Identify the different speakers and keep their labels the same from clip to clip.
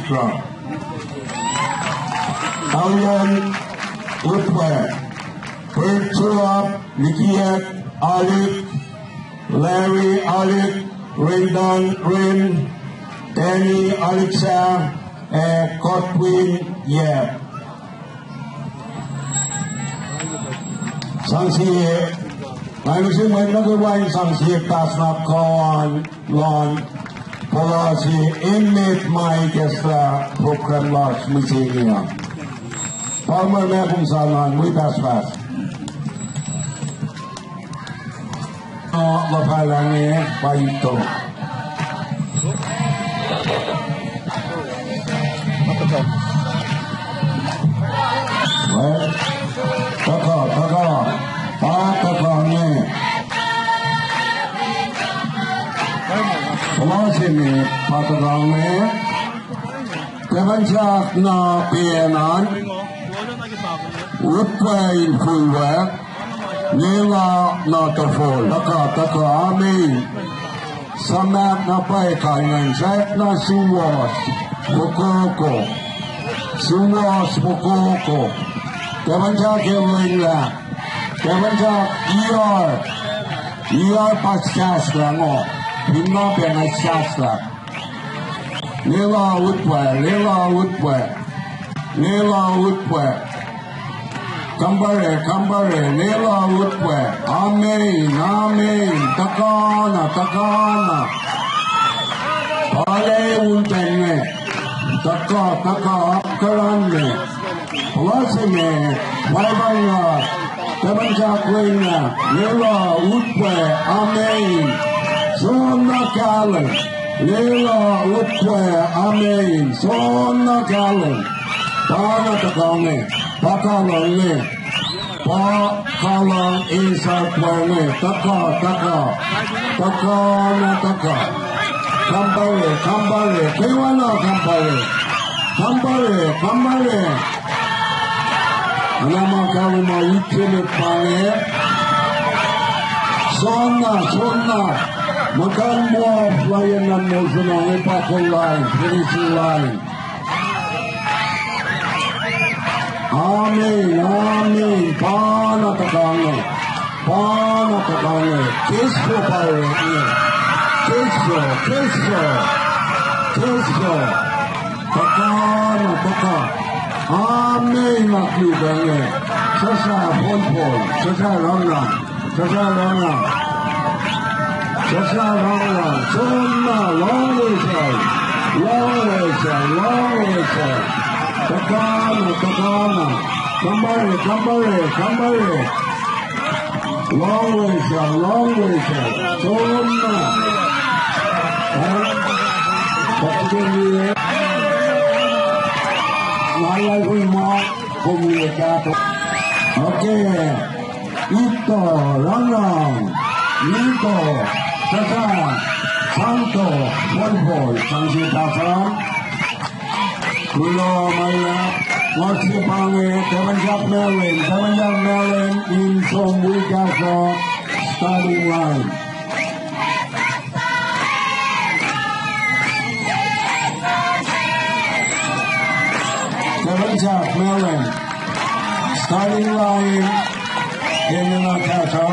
Speaker 1: Mitra. Alyan Woodward, Bertrand Nikiat Alip, Larry Alip, Rendon Rin, Danny Alexa, and Godwin Yap. Sang si Mai nu si mai na ko wai sang si tas na kon lon policy inmate mai kestra program launch mu si niya. Palmer me kung salan muy fast. La palange paito. Policy patagange kebanjak na pienan Woodway Fulwe Nila na tafol taka amin samat na pay kanyan set na suwas bukoko kebanjak yelila kebanjak ER paskasla mo Himna Penasasla Nila Woodway Kambare Nila Woodway Amen Takana Pale Untene Taka Apkarane Plasime Waibanga Kebanjakwena Nila Woodway Amen Sona Kalen Nila Woodway Amen Sona Kalen Pana Takane Pakalone Pakalang Isarpwane Taka Kambare Kewana Kambare Anama Kaluma Wikile Pane Sona Makan mo flyer na mo sa mga ipakong line, finishing line. Amen. Panatakane. Kisso pare. Kisso. Taka. Amen maklubange. Sasa pol. Sasa rang. Sona long way side. Takana. Kambare. Long way side. Sona. Nalai ko mo komunikado. Okay. Ito, Rang. Nito, Sasa, Santo, Volvo, Sansi Pasang, Kulo Maya, Mochi Pange, Kebanjak Melin, in Sombuikasa, starting line. Kebanjak Melin, starting line, in the Nakata.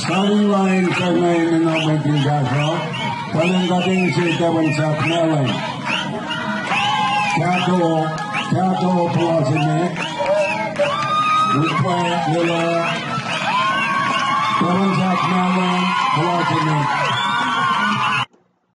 Speaker 1: Starting line sa ngayon na maging gasa, walang dating si Kebanjak Melin. Kato Plasime, Woodway nila, Kebanjak Melin, Plasime.